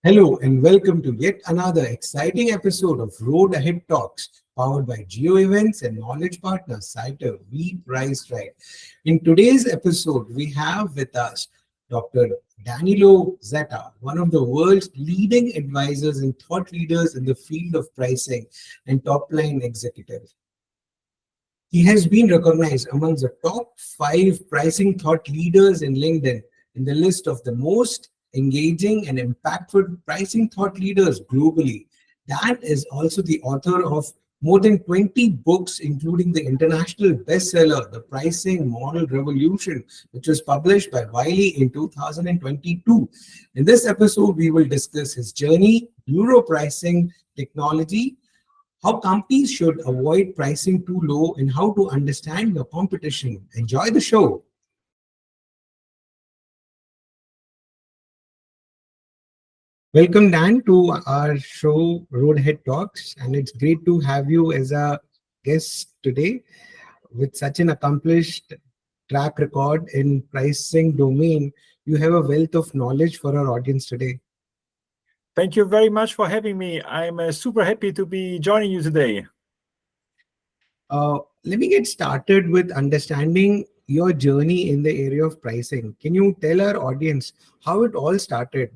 Hello and welcome to yet another exciting episode of Road Ahead Talks, powered by Jio Events and knowledge partner Sciative. We price right. In today's episode, we have with us Dr. Danilo Zatta, one of the world's leading advisors and thought leaders in the field of pricing and top line executive. He has been recognized among the top 5 pricing thought leaders in LinkedIn in the list of the most engaging and impactful pricing thought leaders globally. Dan is also the author of more than 20 books, including the international bestseller, The Pricing Model Revolution, which was published by Wiley in 2022. In this episode, we will discuss his journey, Neuro Pricing technology, how companies should avoid pricing too low, and how to understand your competition. Enjoy the show. Welcome, Dan, to our show, Roadhead Talks. And it's great to have you as a guest today with such an accomplished track record in pricing domain. You have a wealth of knowledge for our audience today. Thank you very much for having me. I'm super happy to be joining you today. Let me get started with understanding your journey in the area of pricing. Can you tell our audience how it all started?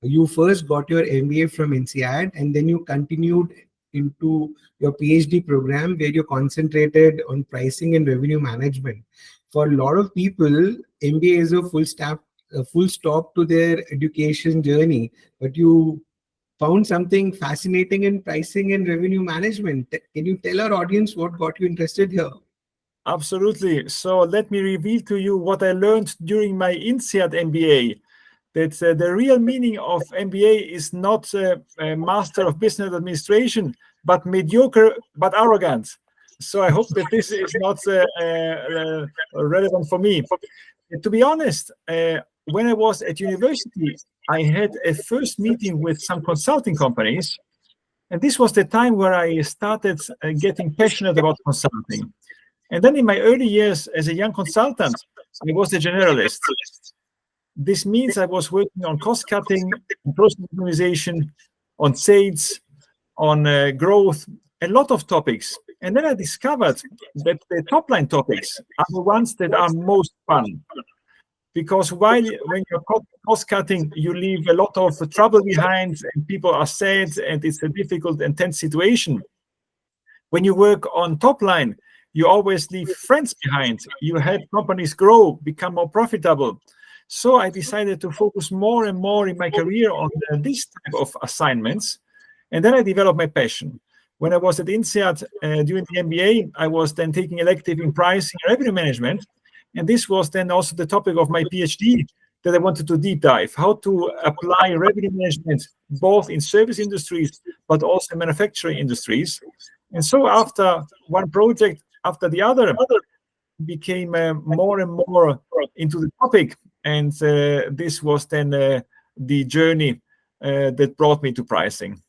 You first got your MBA from INSEAD and then you continued into your PhD program where you concentrated on pricing and revenue management. For a lot of people, MBA is a full stop to their education journey, but you found something fascinating in pricing and revenue management. Can you tell our audience what got you interested here? Absolutely. So let me reveal to you what I learned during my INSEAD MBA. That the real meaning of MBA is not a Master of Business Administration, but mediocre but arrogant. So I hope that this is not relevant for me. To be honest, when I was at university, I had a first meeting with some consulting companies. And this was the time where I started getting passionate about consulting. And then in my early years as a young consultant, I was a generalist. This means I was working on cost cutting, on process optimization, on sales, on growth, a lot of topics. And then I discovered that the top line topics are the ones that are most fun. Because when you're cost cutting, you leave a lot of trouble behind and people are sad and it's a difficult and tense situation. When you work on top line, you always leave friends behind. You help companies grow, become more profitable. So I decided to focus more and more in my career on this type of assignments. And then I developed my passion. When I was at INSEAD during the MBA, I was then taking elective in pricing and revenue management. And this was then also the topic of my PhD that I wanted to deep dive, how to apply revenue management both in service industries, but also in manufacturing industries. And so after one project after the other, became more and more into the topic. And this was then the journey that brought me to pricing.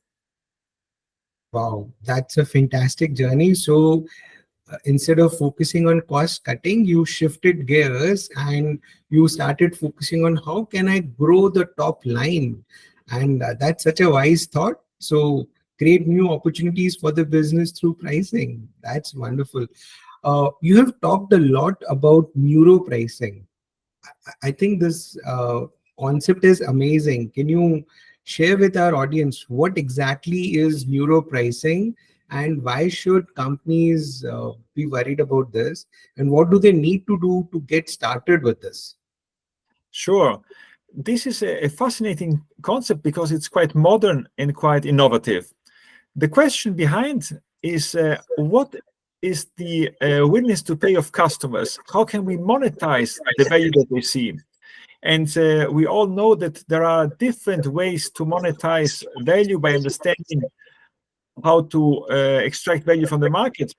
Wow, that's a fantastic journey. So instead of focusing on cost cutting, you shifted gears and you started focusing on how can I grow the top line. And that's such a wise thought. So create new opportunities for the business through pricing. That's wonderful. You have talked a lot about neuro pricing. I think this concept is amazing. Can you share with our audience what exactly is neuro pricing and why should companies be worried about this? And what do they need to do to get started with this? Sure. This is a fascinating concept because it's quite modern and quite innovative. The question behind is what is the willingness to pay of customers? How can we monetize the value that they see? And we all know that there are different ways to monetize value by understanding how to extract value from the market.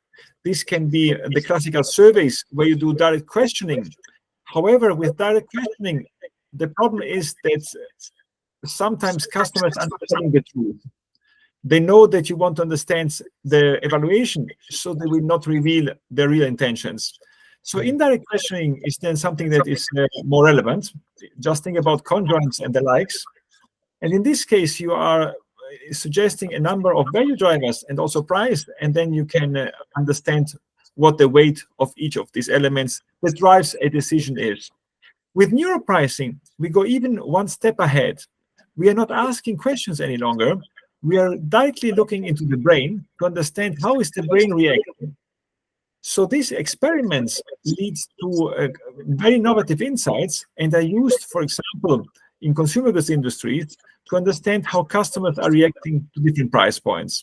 This can be the classical surveys where you do direct questioning. However, with direct questioning, the problem is that sometimes customers are not telling the truth. They know that you want to understand the evaluation, so they will not reveal their real intentions. So indirect questioning is then something that is more relevant. Just think about conjoints and the likes. And in this case, you are suggesting a number of value drivers and also price, and then you can understand what the weight of each of these elements that drives a decision is. With neuropricing, we go even one step ahead. We are not asking questions any longer. We are directly looking into the brain to understand how is the brain reacting. So these experiments lead to very innovative insights and are used, for example, in consumer goods industries to understand how customers are reacting to different price points.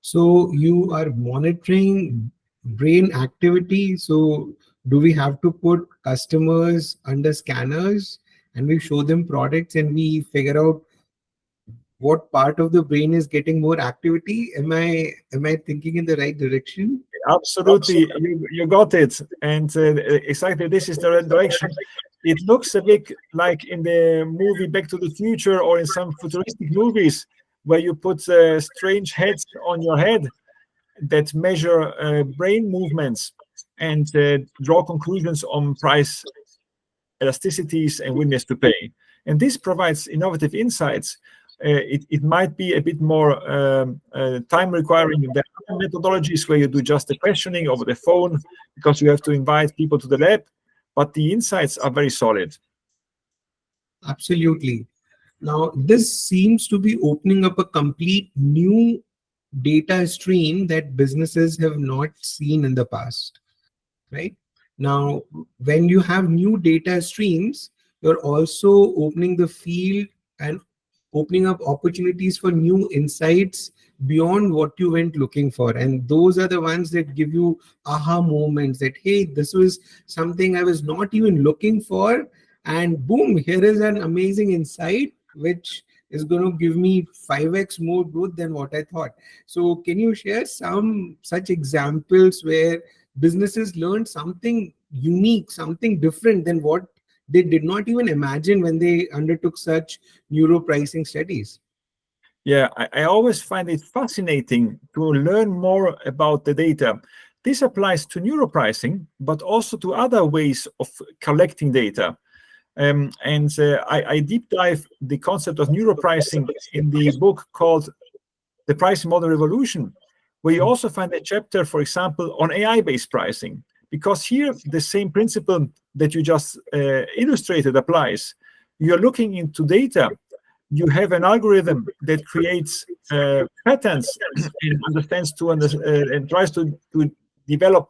So you are monitoring brain activity. So do we have to put customers under scanners and we show them products and we figure out what part of the brain is getting more activity? Am I thinking in the right direction? Absolutely, you got it. And exactly this is the right direction. It looks a bit like in the movie Back to the Future or in some futuristic movies where you put strange heads on your head that measure brain movements and draw conclusions on price elasticities and willingness to pay. And this provides innovative insights. It might be a bit more time requiring than other methodologies where you do just the questioning over the phone because you have to invite people to the lab, but the insights are very solid. Absolutely. Now, this seems to be opening up a complete new data stream that businesses have not seen in the past, right? Now, when you have new data streams, you're also opening the field and opening up opportunities for new insights beyond what you went looking for. And those are the ones that give you aha moments that, hey, this was something I was not even looking for. And boom, here is an amazing insight, which is going to give me 5x more growth than what I thought. So, can you share some such examples where businesses learned something unique, something different than what they did not even imagine when they undertook such neuro pricing studies? Yeah, I always find it fascinating to learn more about the data. This applies to neuropricing, but also to other ways of collecting data. I deep dive the concept of neuropricing in the book called The Pricing Model Revolution, where you also find a chapter, for example, on AI-based pricing, because here the same principle that you just illustrated applies. You're looking into data. You have an algorithm that creates patterns and understands and tries to develop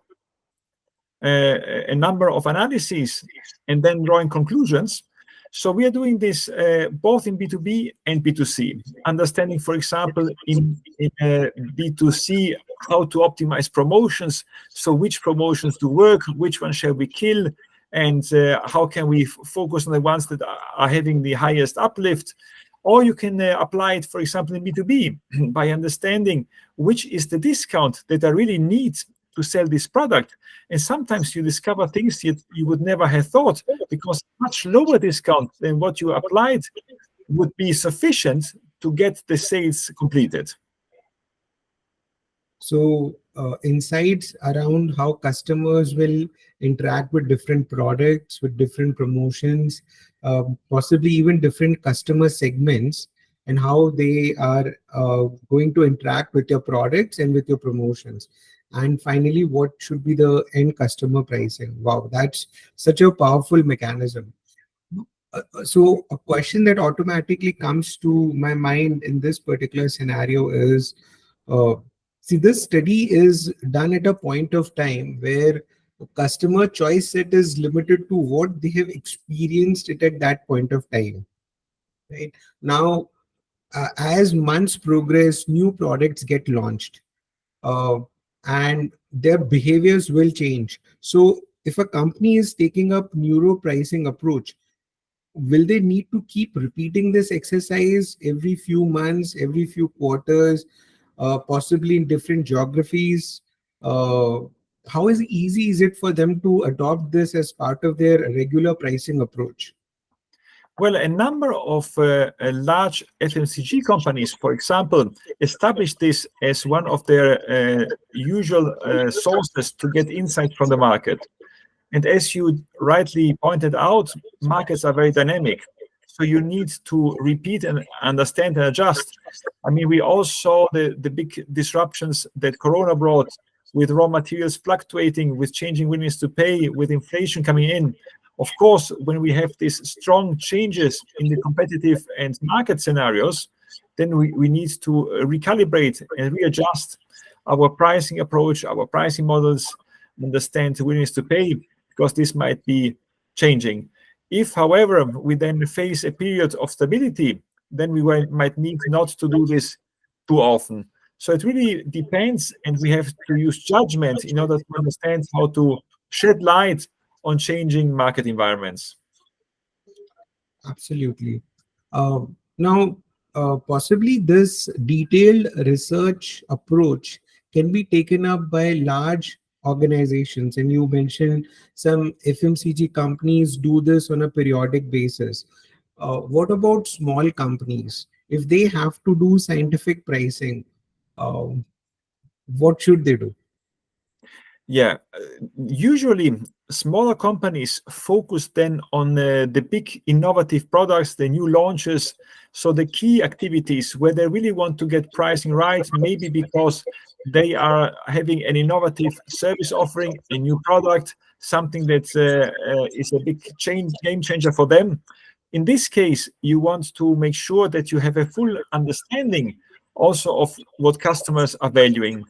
a number of analyses and then drawing conclusions. So we are doing this both in B2B and B2C, understanding, for example, in B2C, how to optimize promotions. So which promotions do work, which one shall we kill, and how can we focus on the ones that are having the highest uplift. Or you can apply it, for example, in B2B by understanding which is the discount that I really need to sell this product. And sometimes you discover things that you would never have thought, because much lower discount than what you applied would be sufficient to get the sales completed. So, insights around how customers will interact with different products, with different promotions, possibly even different customer segments, and how they are going to interact with your products and with your promotions. And finally, what should be the end customer pricing? Wow, that's such a powerful mechanism. So, a question that automatically comes to my mind in this particular scenario is, uh, see, this study is done at a point of time where customer choice set is limited to what they have experienced it at that point of time. Right now, as months progress, new products get launched, uh, and their behaviors will change. So, if a company is taking up neuro pricing approach, will they need to keep repeating this exercise every few months, every few quarters, possibly in different geographies? Uh, how easy is it for them to adopt this as part of their regular pricing approach? Well, a number of large FMCG companies, for example, established this as one of their usual sources to get insight from the market. And as you rightly pointed out, markets are very dynamic. So you need to repeat and understand and adjust. I mean, we all saw the big disruptions that Corona brought, with raw materials fluctuating, with changing willingness to pay, with inflation coming in. Of course, when we have these strong changes in the competitive and market scenarios, then we need to recalibrate and readjust our pricing approach, our pricing models, understand the willingness to pay, because this might be changing. If, however, we then face a period of stability, then we might need not to do this too often. So it really depends, and we have to use judgment in order to understand how to shed light on changing market environments. Absolutely. Now, possibly this detailed research approach can be taken up by large organizations, and you mentioned some FMCG companies do this on a periodic basis. What about small companies? If they have to do scientific pricing, uh, what should they do? Yeah, usually smaller companies focus then on the big innovative products, the new launches. So the key activities where they really want to get pricing right, maybe because they are having an innovative service offering, a new product, something that is a big game changer for them. In this case, you want to make sure that you have a full understanding also of what customers are valuing.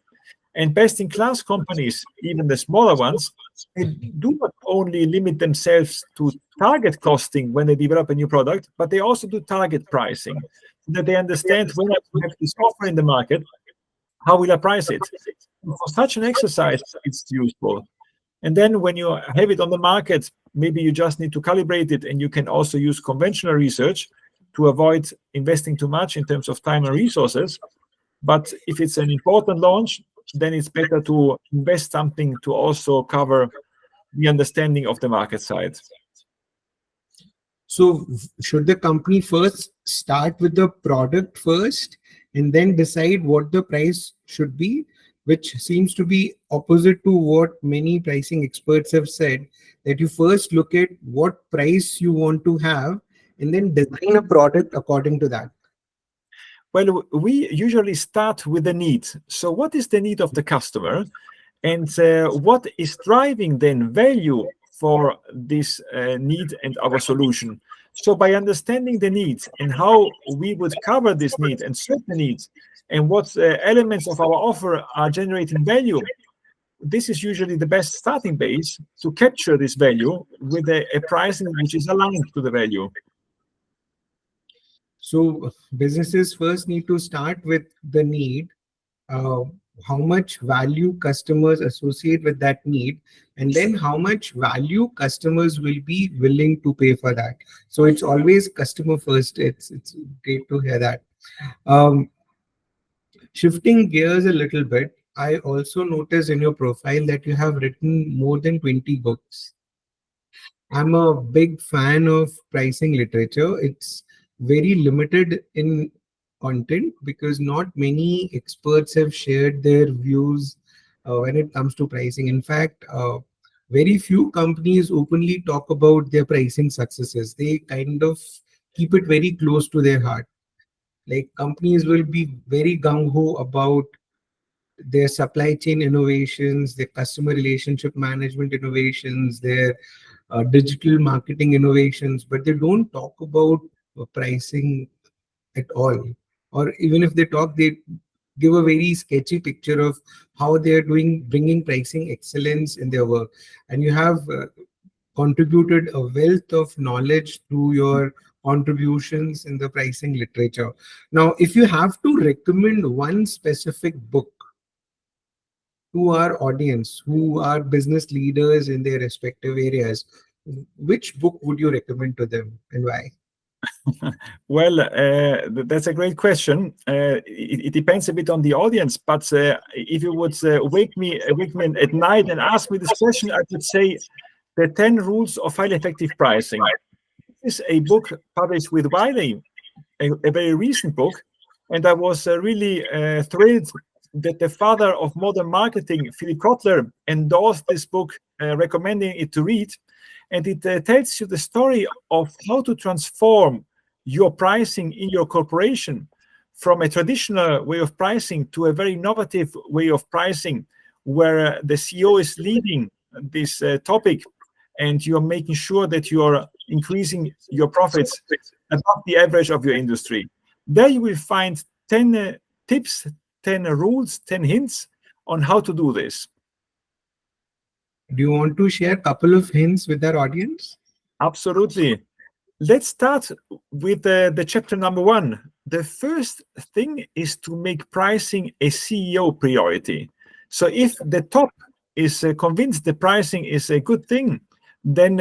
And best-in-class companies, even the smaller ones, they do not only limit themselves to target costing when they develop a new product, but they also do target pricing, so that they understand, when I have this offer in the market, how will I price it? And for such an exercise, it's useful. And then when you have it on the market, maybe you just need to calibrate it, and you can also use conventional research to avoid investing too much in terms of time and resources. But if it's an important launch, then it's better to invest something to also cover the understanding of the market side. So, should the company first start with the product first and then decide what the price should be, which seems to be opposite to what many pricing experts have said, that you first look at what price you want to have and then design a product according to that? Well, we usually start with the need. So what is the need of the customer? And what is driving then value for this need and our solution? So by understanding the needs and how we would cover this need and serve the needs, and what elements of our offer are generating value, this is usually the best starting base to capture this value with a pricing which is aligned to the value. So, businesses first need to start with the need, uh, how much value customers associate with that need, and then how much value customers will be willing to pay for that. So it's always customer first. It's great to hear that. Um, Shifting gears a little bit, I also noticed in your profile that you have written more than 20 books. I'm a big fan of pricing literature. It's very limited in content because not many experts have shared their views when it comes to pricing. In fact, very few companies openly talk about their pricing successes. They kind of keep it very close to their heart. Like companies will be very gung ho about their supply chain innovations, their customer relationship management innovations, their digital marketing innovations, but they don't talk about pricing at all. Or even if they talk, they give a very sketchy picture of how they are doing, bringing pricing excellence in their work. And you have contributed a wealth of knowledge through your contributions in the pricing literature. Now, if you have to recommend one specific book to our audience who are business leaders in their respective areas, which book would you recommend to them and why? Well, that's a great question. It depends a bit on the audience, but if you would wake me at night and ask me this question, I would say the 10 Rules of Highly Effective Pricing. This is a book published with Wiley, a very recent book, and I was really thrilled that the father of modern marketing, Philip Kotler, endorsed this book, recommending it to read. And it tells you the story of how to transform your pricing in your corporation from a traditional way of pricing to a very innovative way of pricing, where the CEO is leading this topic, and you're making sure that you are increasing your profits above the average of your industry. There you will find 10 tips, 10 rules, 10 hints on how to do this. Do you want to share a couple of hints with our audience? Absolutely. Let's start with the chapter number 1. The first thing is to make pricing a CEO priority. So if the top is convinced the pricing is a good thing, then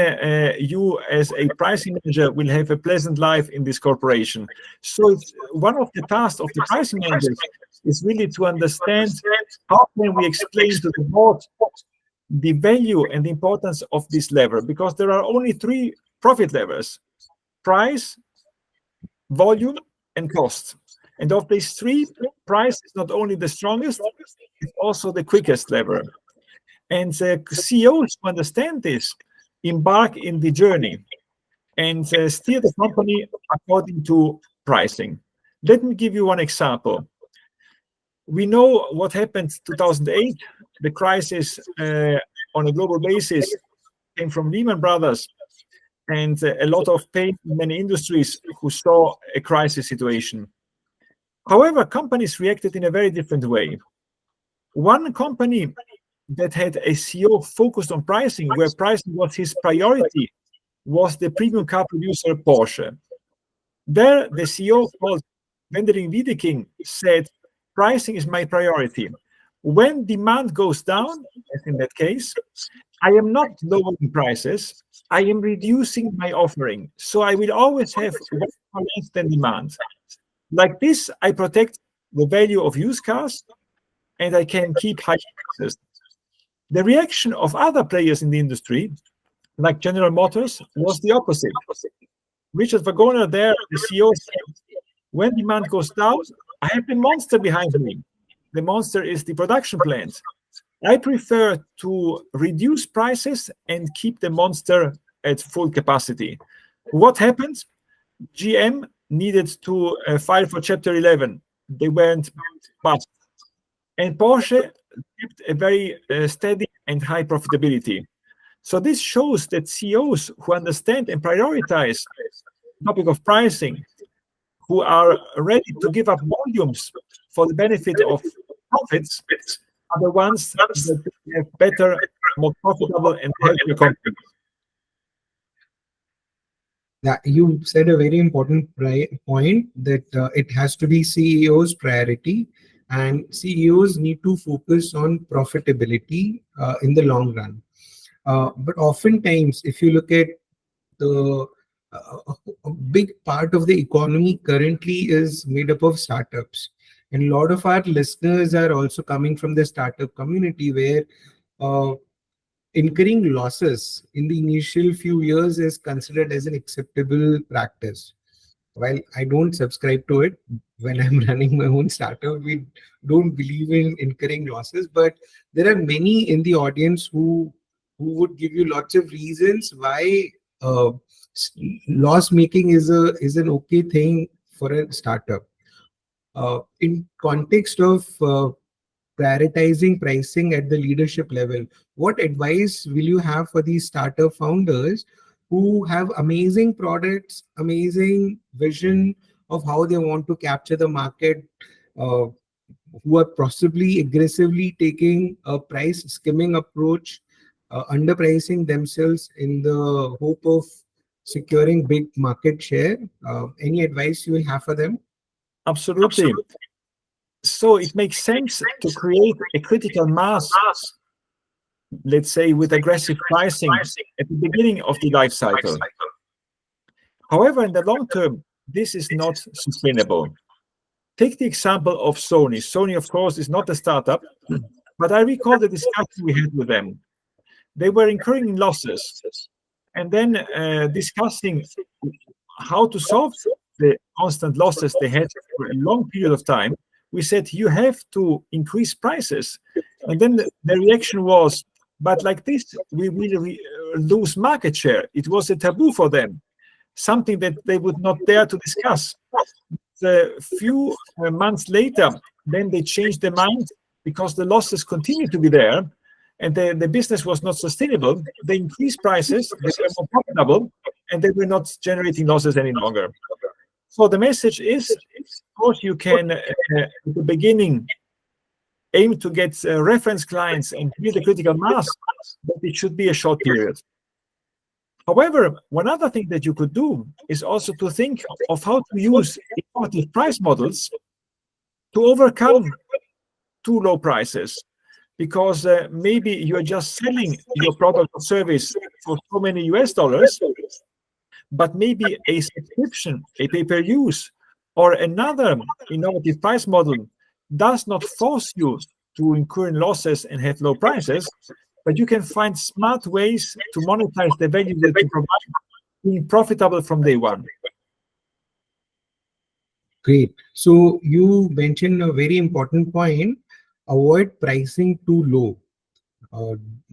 you as a pricing manager will have a pleasant life in this corporation. So it's one of the tasks of the pricing managers is really to understand how can we explain to the board the value and the importance of this lever, because there are only 3 profit levers: price, volume, and cost. And of these 3, price is not only the strongest, it's also the quickest lever. And CEOs who understand this embark in the journey and steer the company according to pricing. Let me give you one example. We know what happened in 2008. The crisis on a global basis came from Lehman Brothers, and a lot of pain in many industries who saw a crisis situation. However, companies reacted in a very different way. One company that had a CEO focused on pricing, where pricing was his priority, was the premium car producer Porsche. There, the CEO, called Wendelin Wiedeking, said, pricing is my priority. When demand goes down, as in that case, I am not lowering prices, I am reducing my offering. So I will always have less than demand. Like this, I protect the value of used cars, and I can keep high prices. The reaction of other players in the industry, like General Motors, was the opposite. Richard Wagoner there, the CEO, said, when demand goes down, I have the monster behind me. The monster is the production plant. I prefer to reduce prices and keep the monster at full capacity. What happened? GM needed to file for Chapter 11. They went bust. And Porsche kept a very steady and high profitability. So this shows that CEOs who understand and prioritize the topic of pricing, who are ready to give up volumes for the benefit of profits, are the ones that have better, more profitable, and healthier companies. Yeah, you said a very important point that it has to be CEO's priority, and CEOs need to focus on profitability in the long run. But oftentimes, if you look at the a big part of the economy currently is made up of startups, and a lot of our listeners are also coming from the startup community, where incurring losses in the initial few years is considered as an acceptable practice. While I don't subscribe to it, when I'm running my own startup, we don't believe in incurring losses. But there are many in the audience who would give you lots of reasons why loss making is an okay thing for a startup. In context of prioritizing pricing at the leadership level, what advice will you have for these startup founders who have amazing products, amazing vision of how they want to capture the market, who are possibly aggressively taking a price skimming approach, underpricing themselves in the hope of securing big market share? Any advice you will have for them? Absolutely. So it makes sense to create a critical mass, let's say, with aggressive pricing at the beginning of the life cycle. However, in the long term, this is not sustainable. Take the example of Sony. Sony, of course, is not a startup, but I recall the discussion we had with them. They were incurring losses, and then discussing how to solve the constant losses they had for a long period of time. We said, you have to increase prices. And then the reaction was, but like this, we will lose market share. It was a taboo for them. something that they would not dare to discuss. A few months later, then they changed their mind because the losses continued to be there and the business was not sustainable. They increased prices, they were more profitable, and they were not generating losses any longer. So the message is, of course, you can, at the beginning, aim to get reference clients and build a critical mass, but it should be a short period. However, one other thing that you could do is also to think of how to use innovative price models to overcome too low prices. Because maybe you're just selling your product or service for so many US dollars, but maybe a subscription, a pay-per-use, or another innovative price model does not force you to incur losses and have low prices, but you can find smart ways to monetize the value that you provide, being profitable from day one. Great. So you mentioned a very important point. Avoid pricing too low.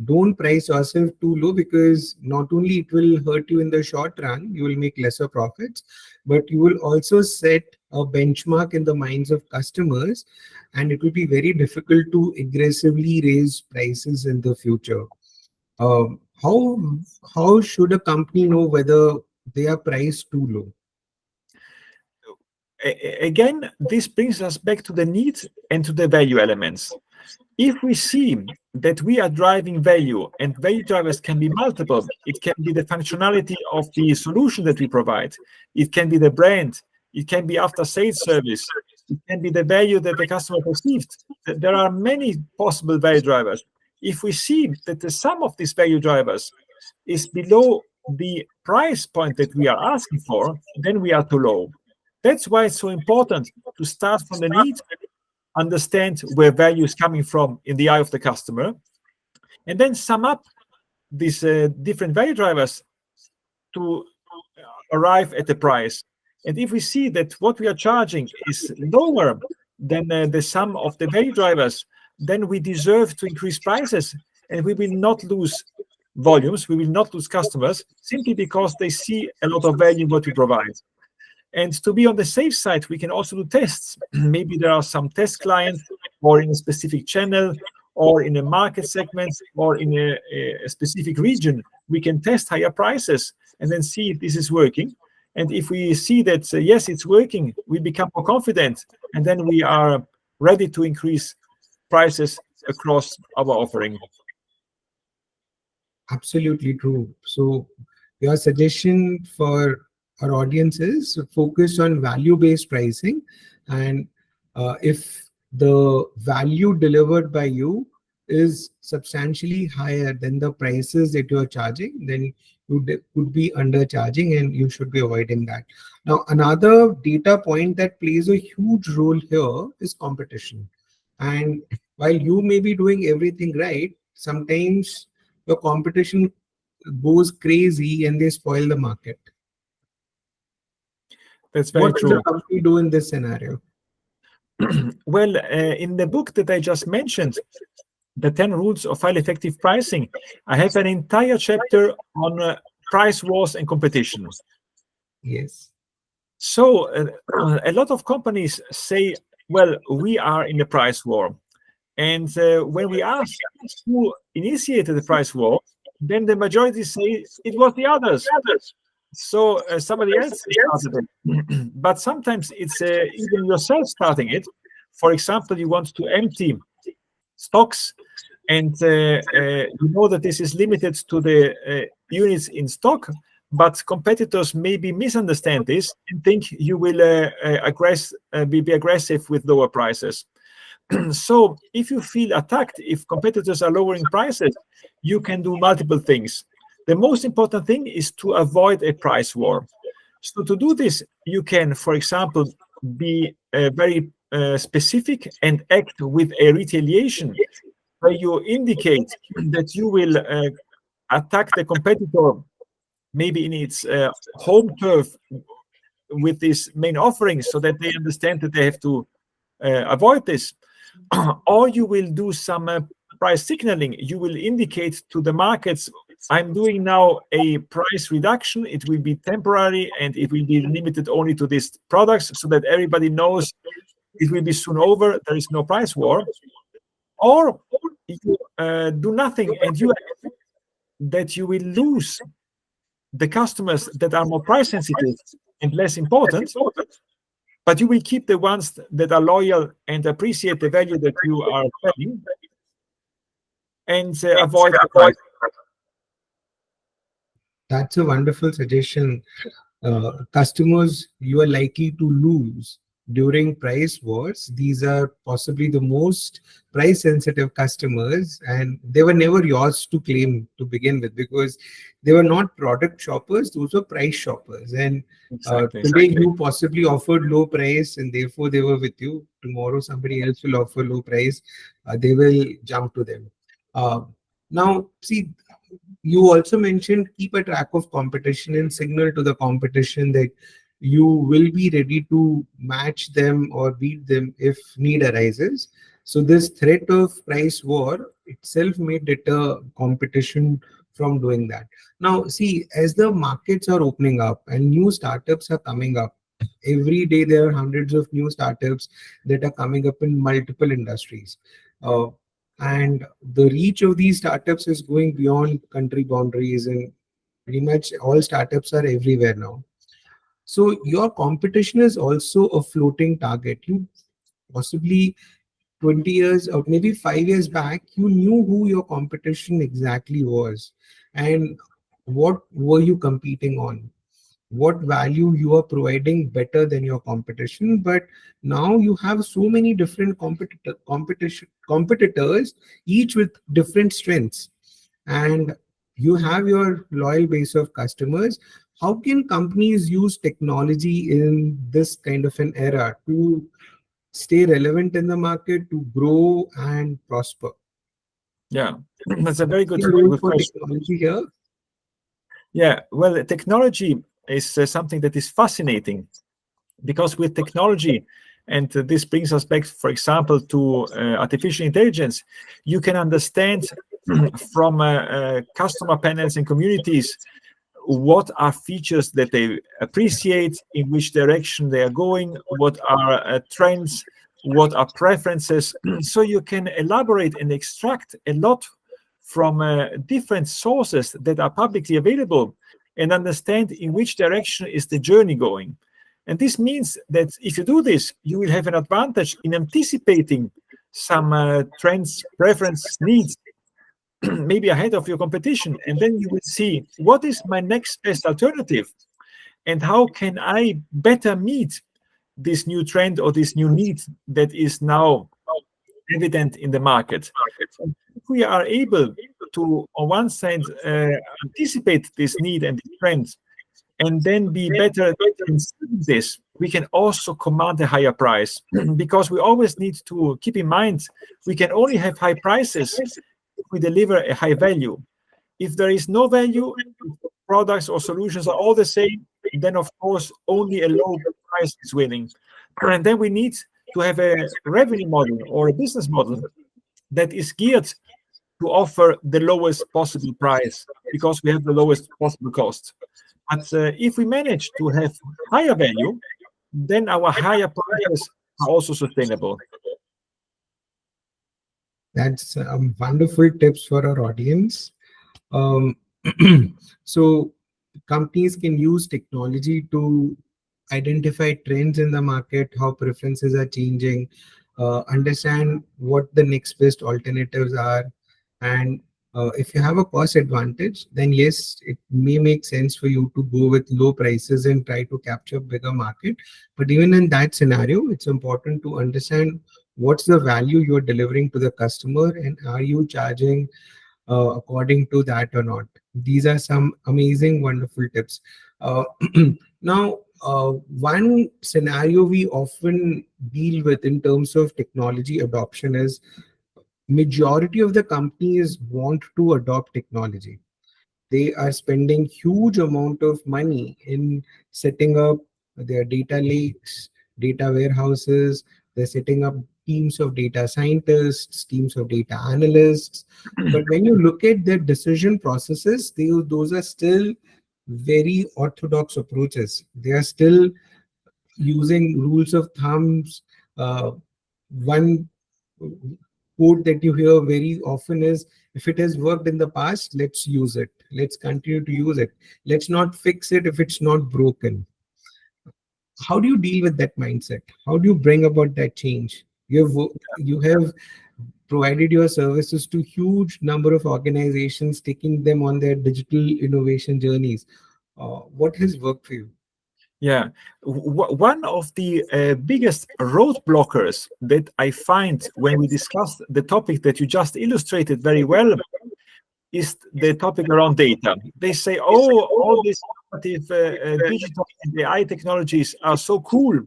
Don't price yourself too low, because not only it will hurt you in the short run, you will make lesser profits, but you will also set a benchmark in the minds of customers, and it will be very difficult to aggressively raise prices in the future. How should a company know whether they are priced too low? Again, this brings us back to the need and to the value elements. If we see that we are driving value, and value drivers can be multiple, it can be the functionality of the solution that we provide, it can be the brand, it can be after sales service, it can be the value that the customer perceived. There are many possible value drivers. If we see that the sum of these value drivers is below the price point that we are asking for, then we are too low. That's why it's so important to start from the need, understand where value is coming from in the eye of the customer, and then sum up these different value drivers to arrive at the price. And if we see that what we are charging is lower than the sum of the value drivers, then we deserve to increase prices, and we will not lose volumes, we will not lose customers, simply because they see a lot of value in what we provide. And to be on the safe side, we can also do tests. Maybe there are some test clients, or in a specific channel, or in a market segment, or in a specific region. We can test higher prices and then see if this is working. And if we see that, yes, it's working, we become more confident, and then we are ready to increase prices across our offering. Absolutely true. So your suggestion for our audience is focus on value-based pricing, and if the value delivered by you is substantially higher than the prices that you are charging, then you could be undercharging, and you should be avoiding that. Now, another data point that plays a huge role here is competition. And while you may be doing everything right, sometimes your competition goes crazy and they spoil the market. That's very true. What should a company do in this scenario? Well, in the book that I just mentioned, The 10 Rules of Highly Effective Pricing, I have an entire chapter on price wars and competition. Yes. So a lot of companies say, well, we are in a price war. And when we ask who initiated the price war, then the majority say it was the others. So somebody else started it. But sometimes it's even yourself starting it. For example, you want to empty stocks, and you know that this is limited to the units in stock, but competitors maybe misunderstand this and think you will be aggressive with lower prices. So if you feel attacked, if competitors are lowering prices, you can do multiple things. The most important thing is to avoid a price war. So to do this, you can, for example, be very specific and act with a retaliation, where you indicate that you will attack the competitor maybe in its home turf with this main offering, so that they understand that they have to avoid this. Or you will do some price signaling. You will indicate to the markets I'm doing now a price reduction. It will be temporary and it will be limited only to these products so that everybody knows it will be soon over. There is no price war. Or you do nothing and you expect that you will lose the customers that are more price sensitive and less important, but you will keep the ones that are loyal and appreciate the value that you are selling and avoid the price. That's a wonderful suggestion. Customers you are likely to lose during price wars. These are possibly the most price sensitive customers, and they were never yours to claim to begin with because they were not product shoppers, those were price shoppers. And Exactly. today you possibly offered low price, and therefore they were with you. Tomorrow somebody else will offer low price, they will jump to them. Uh, Now, see, you also mentioned keep a track of competition and signal to the competition that you will be ready to match them or beat them if need arises. So this threat of price war itself may deter competition from doing that. Now, see, as the markets are opening up and new startups are coming up, every day there are hundreds of new startups that are coming up in multiple industries. Uh, and the reach of these startups is going beyond country boundaries, and pretty much all startups are everywhere now. So your competition is also a floating target. You possibly 20 years or maybe 5 years back, you knew who your competition exactly was and what were you competing on, what value you are providing better than your competition. But now you have so many different competitors, each with different strengths, and you have your loyal base of customers. How can companies use technology in this kind of an era to stay relevant in the market, to grow and prosper? Yeah, that's a very good, Any role good for question. technology here? Yeah, well, technology is something that is fascinating because with technology, and this brings us back, for example, to artificial intelligence, you can understand from customer panels and communities what are features that they appreciate, in which direction they are going, what are trends, what are preferences. So you can elaborate and extract a lot from different sources that are publicly available and understand in which direction is the journey going. And this means that if you do this, you will have an advantage in anticipating some trends, preference, needs, maybe ahead of your competition. And then you will see what is my next best alternative and how can I better meet this new trend or this new need that is now evident in the market. And if we are able to, on one side, anticipate this need and this trend, and then be better in selling this, we can also command a higher price because we always need to keep in mind we can only have high prices if we deliver a high value. If there is no value, if products or solutions are all the same, then of course only a low price is winning. And then we need to have a revenue model or a business model that is geared to offer the lowest possible price because we have the lowest possible cost. But if we manage to have higher value, then our higher prices are also sustainable. That's wonderful tips for our audience. Um, so companies can use technology to identify trends in the market, how preferences are changing, understand what the next best alternatives are, and if you have a cost advantage, then yes, it may make sense for you to go with low prices and try to capture bigger market. But even in that scenario, it's important to understand what's the value you're delivering to the customer and are you charging according to that or not. These are some amazing, wonderful tips. Uh, Now, one scenario we often deal with in terms of technology adoption is majority of the companies want to adopt technology. They are spending huge amount of money in setting up their data lakes, data warehouses. They're setting up teams of data scientists, teams of data analysts. But when you look at their decision processes, those are still very orthodox approaches. They are still using rules of thumbs. One quote that you hear very often is, if it has worked in the past, let's use it. Let's continue to use it. Let's not fix it if it's not broken. How do you deal with that mindset? How do you bring about that change? You have provided your services to huge number of organizations, taking them on their digital innovation journeys. What has worked for you? Yeah, one of the biggest roadblockers that I find when we discuss the topic that you just illustrated very well is the topic around data. They say, oh, all these innovative digital and AI technologies are so cool,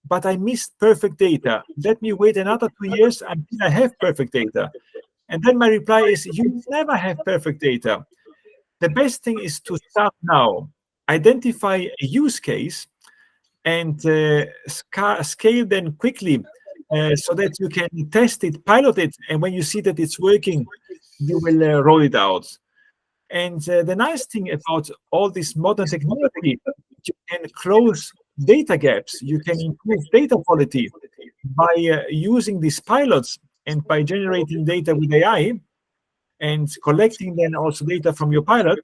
but I missed perfect data. Let me wait another 2 years until I have perfect data. And then my reply is, you never have perfect data. The best thing is to start now, identify a use case, and scale then quickly so that you can test it, pilot it, and when you see that it's working, you will roll it out. And the nice thing about all this modern technology, you can close data gaps, you can improve data quality by using these pilots and by generating data with AI and collecting then also data from your pilot.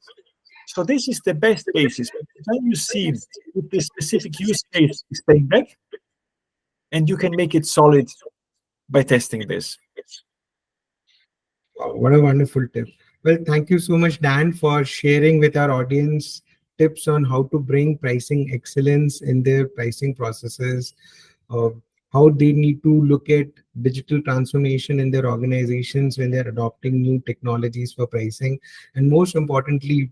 So this is the best basis. Then you see if this specific use case is paying back, and you can make it solid by testing this. Wow, what a wonderful tip. Well, thank you so much, Dan, for sharing with our audience tips on how to bring pricing excellence in their pricing processes, uh, how they need to look at digital transformation in their organizations when they're adopting new technologies for pricing, and most importantly,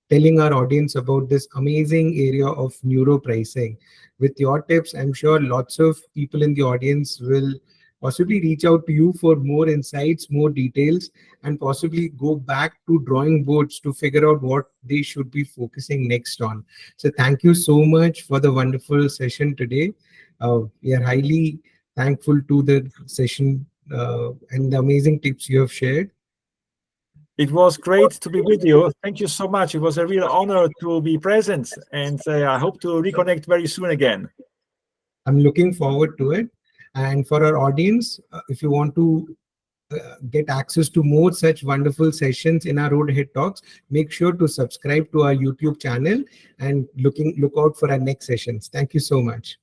telling our audience about this amazing area of neuro pricing. With your tips, I'm sure lots of people in the audience will possibly reach out to you for more insights, more details, and possibly go back to drawing boards to figure out what they should be focusing next on. So thank you so much for the wonderful session today. We are highly thankful to the session and the amazing tips you have shared. It was great to be with you. Thank you so much. It was a real honor to be present, and I hope to reconnect very soon again. I'm looking forward to it. And for our audience, if you want to get access to more such wonderful sessions in our Road Ahead Talks, make sure to subscribe to our YouTube channel and look out for our next sessions. Thank you so much.